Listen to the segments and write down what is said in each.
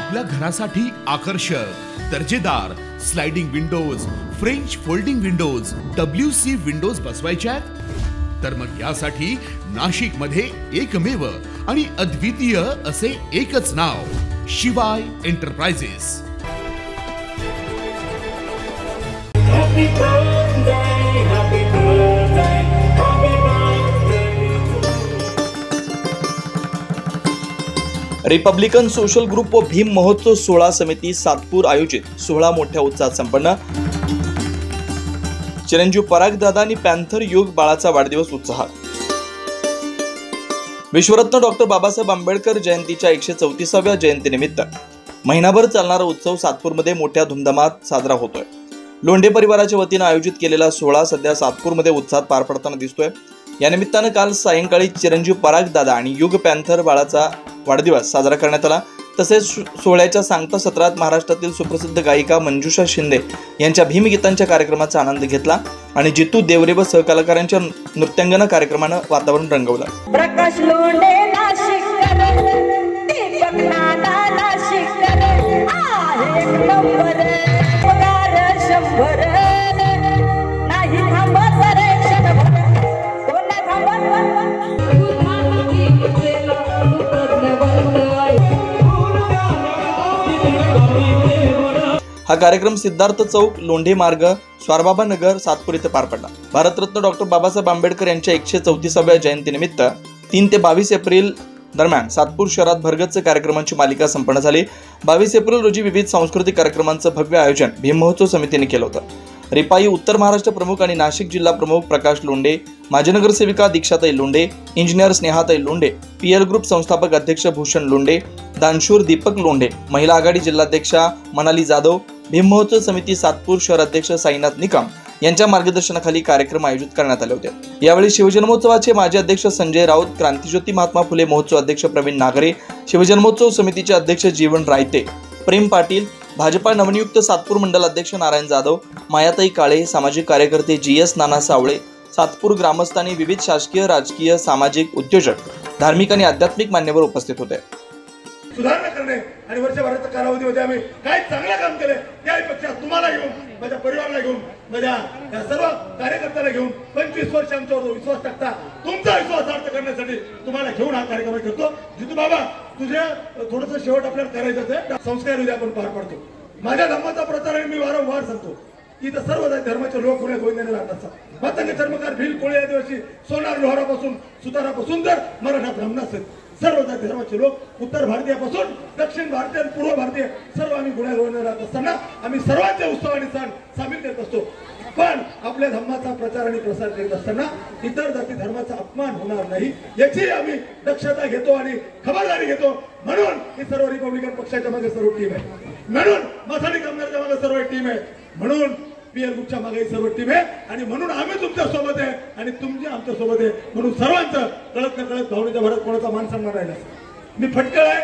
आपल्या घरासाठी आकर्षक दर्जेदार sliding windows, French folding windows, WC windows बसवायच्यात? तर मग यासाठी नाशिक मध्ये एकमेव आणि अद्वितीय असे एकच नाव, शिवाय एंटरप्राइजेस। रिपब्लिकन सोशल ग्रुप व भीम महोत्सव 16 समिती सातपूर आयोजित सोहळा मोठ्या उत्साहात संपन्न। चिरंजीव परागदादा आणि पॅन्थर युग बाळाचा वाढदिवस उत्साहात। विश्वरत्न डॉक्टर बाबासाहेब आंबेडकर जयंतीच्या 134व्या जयंतीनिमित्त महिनाभर चालणारा उत्सव सातपूरमध्ये मोठ्या धुमधामात साजरा होतोय। लोंढे परिवाराच्या वतीने आयोजित केलेला सोहळा सध्या सातपूरमध्ये उत्साहात पार पडताना दिसतोय। या निमित्तानं काल सायंकाळी चिरंजीव परागदादा आणि युग पॅन्थर बाळाचा वाढदिवस साजरा करण्यात आला। तसेच सोहळ्याच्या सांगता सत्रात महाराष्ट्रातील सुप्रसिद्ध गायिका मंजुषा शिंदे यांच्या भीमगीतांच्या कार्यक्रमाचा आनंद घेतला आणि जितू देवरे व सहकलाकारांच्या नृत्यांगना कार्यक्रमानं वातावरण रंगवलं। प्रकाश लोंढे नाशिककर, दीपक नाना नाशिककर, आहे एक नंबर, पगार 100, नाही थांबत रे क्षणभर, कोण थांबत? हा कार्यक्रम सिद्धार्थ चौक, लोंढे मार्ग, स्वारबाबा नगर, सातपूर इथे पार पडला। भारतरत्न डॉक्टर बाबासाहेब आंबेडकर यांच्या 134व्या जयंतीनिमित्त 3 ते 22 एप्रिल दरम्यान सातपूर शहरात भरगच्च कार्यक्रमांची मालिका संपन्न झाली। 22 एप्रिल रोजी विविध सांस्कृतिक कार्यक्रमांचं भव्य आयोजन भीम महोत्सव समितीने केलं होतं। रिपाई उत्तर महाराष्ट्र प्रमुख आणि नाशिक जिल्हा प्रमुख प्रकाश लोंढे, माजी नगरसेविका दीक्षाताई लोंढे, इंजिनियर स्नेहाताई लोंढे, PL ग्रुप संस्थापक अध्यक्ष भूषण लोंढे, दानशूर दीपक लोंढे, महिला आघाडी जिल्हाध्यक्षा मनाली जाधव, भीम महोत्सव समिती सातपूर शहर अध्यक्ष साईनाथ निकम यांच्या मार्गदर्शनाखाली कार्यक्रम आयोजित करण्यात आले होते। यावेळी शिवजन्मोत्सवाचे माजी अध्यक्ष संजय राऊत, क्रांतिज्योती महात्मा फुले महोत्सव अध्यक्ष प्रवीण नागरे, शिवजन्मोत्सव समितीचे अध्यक्ष जीवन रायते, प्रेम पाटील, भाजपा नवनियुक्त सातपूर मंडल अध्यक्ष नारायण जाधव, मायाताई काळे, सामाजिक कार्यकर्ते GS नाना सावळे, सातपूर ग्रामस्थ आणि विविध शासकीय, राजकीय, सामाजिक, उद्योजक, धार्मिक आणि आध्यात्मिक मान्यवर उपस्थित होते। सुधारणा करणे आणि वर्षभराच्या कालावधीमध्ये आम्ही काय चांगलं काम केले त्यापेक्षा तुम्हाला घेऊन, माझ्या परिवाराला घेऊन, माझ्या सर्व कार्यकर्त्याला घेऊन 25 वर्ष आमच्यावर विश्वास टाकता, तुमचा विश्वास अर्थ करण्यासाठी तुम्हाला घेऊन हा कार्यक्रम करतो। जितू बाबा, तुझे थोडंसं शेवट आपल्याला करायचं आहे, संस्कार उद्या आपण पार पाडतो। माझ्या धर्माचा प्रचार मी वारंवार सांगतो, इथं सर्व धर्माचे लोक पुणे गोविंदाने राहतात। मातंग चर्मकार, भिल, कोळी आदिवासी, सोनार लोहारापासून सुतारापासून तर मराठा ब्राह्मण असेल, सर्व धर्माचे लोक उत्तर भारतीयापासून दक्षिण भारतीय, पूर्व भारतीय सर्व आम्ही गुण्यागोविंदाने राहत असताना आम्ही सर्वांचे उत्सव आणि सण सामील करत असतो। पण आपल्या धर्माचा प्रचार आणि प्रसार करीत असताना इतर जाती धर्माचा अपमान होणार नाही याची आम्ही दक्षता घेतो आणि खबरदारी घेतो। म्हणून ही सर्व रिपब्लिकन पक्षाच्या मागे सर्व टीम आहे, म्हणून मसाडी कामगारच्या मागे सर्व टीम आहे, म्हणून PL ग्रुपच्या मागे सर्व टीम आहे आणि म्हणून आम्ही तुमच्या सोबत आहे आणि तुमच्या आमच्या सोबत आहे। म्हणून सर्वांचं कळत न कळत भावनेच्या भरात कोणाचा मान सन्मान राहिला। मी फटकळ आहे,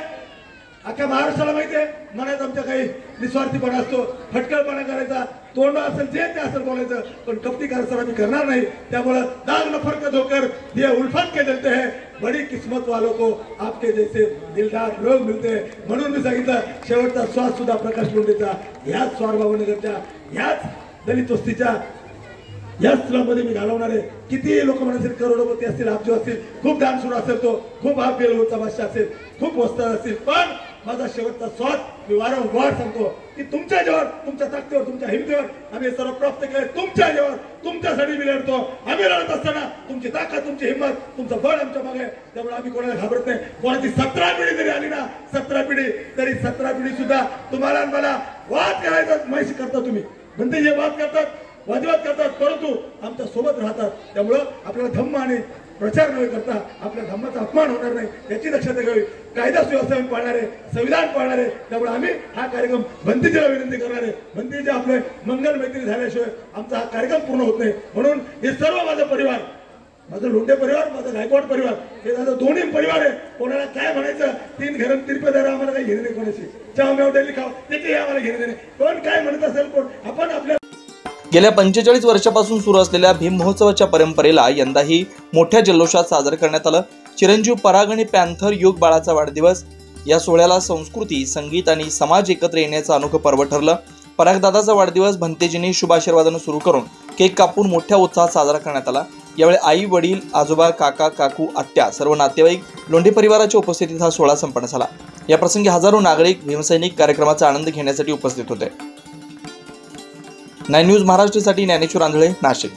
अख्ख्या महाराष्ट्राला माहिती आहे, मनात आमच्या काही निस्वार्थीपणा असतो, फटकळपणा करायचा, तोंड असेल जे ते असेल बोलायचं, पण कपटी कारस्थान आम्ही करणार नाही। त्यामुळे दाग न फरक होकर ये उल्फत के देते हैं, बड़ी किस्मत वालों को आपके जैसे दिलदार लोग मिलते हैं। म्हणून मी सांगितलं, शेवटचा श्वास सुद्धा प्रकाश लोंढेचा याच स्वारबाबानगरच्या याच दलित वस्तीच्या या स्थळामध्ये मी घालवणार आहे। किती लोक म्हणतील, करोडपती असतील, अब्जो असतील, खूप दानशूर असेल, तो खूप PL ग्रुपचा भाषा असेल, खूप वस्ताद असतील, पण माझा शेवटचा श्वास मी वारंवार सांगतो की तुमच्या जीवावर, तुमच्या ताकदीवर, तुमच्या हिमतीवर आम्ही सर्व प्राप्त केले। तुमच्या जीवावर, तुमच्यासाठी मी लढतो। आम्ही लढत असताना तुमची ताकद, तुमची हिंमत, तुमचं बळ आमच्या मागे, त्यामुळे आम्ही कोणाला घाबरत नाही। कोणाची 17 पिढी जरी आली ना, 17 पिढी तरी 17 पिढी सुद्धा तुम्हाला आणि मला वाद करायचा माहिती करता, तुम्ही म्हणते जे वाद करतात, वादविवाद करतात, परंतु आमच्या सोबत राहतात। त्यामुळं आपल्याला धम्म आणि प्रचार न करता आपल्या धम्माचा अपमान होणार नाही याची दक्षता घ्यावी। कायदा सुव्यवस्था पाळणारे, संविधान पाळणारे, त्यामुळे आम्ही हा कार्यक्रम भंतीजीला विनंती करणार आहे। भंतीजी आपले मंगल मैत्री झाल्याशिवाय आमचा हा कार्यक्रम पूर्ण होत नाही। म्हणून हे सर्व माझा परिवार, माझं लोंढे परिवार, माझा गायकवाड परिवार, हे माझं दोन्ही परिवार आहे। कोणाला काय म्हणायचं, 3 घरं तिरपेदार, आम्हाला काही घेणे नाही कोणाशी, चाव मेव डेली खाव त्याचे आम्हाला घेणे नाही। कोण काय म्हणत असेल, कोण आपण आपल्या गेल्या 45 वर्षापासून सुरू असलेल्या भीम महोत्सवाच्या परंपरेला यंदाही मोठ्या जल्लोषात साजरं करण्यात आलं। चिरंजीव पराग आणि पॅन्थर युग बाळाचा वाढदिवस या सोहळ्याला संस्कृती, संगीत आणि समाज एकत्र येण्याचं अनोखं पर्व ठरलं. परागदादाचा वाढदिवस भंतेजींनी शुभ आशीर्वादानं सुरू करून केक कापून मोठ्या उत्साहात साजरा करण्यात आला. यावेळी आई, वडील, आजोबा, काका, काकू, आत्या, सर्व नातेवाईक, लोंढे परिवाराच्या उपस्थितीत हा सोहळा संपन्न झाला. या प्रसंगी हजारो नागरिक, भीमसैनिक कार्यक्रमाचा आनंद घेण्यासाठी उपस्थित होते. 9 न्यूज महाराष्ट्रासाठी ज्ञानेश्वर आंधळे, नाशिक.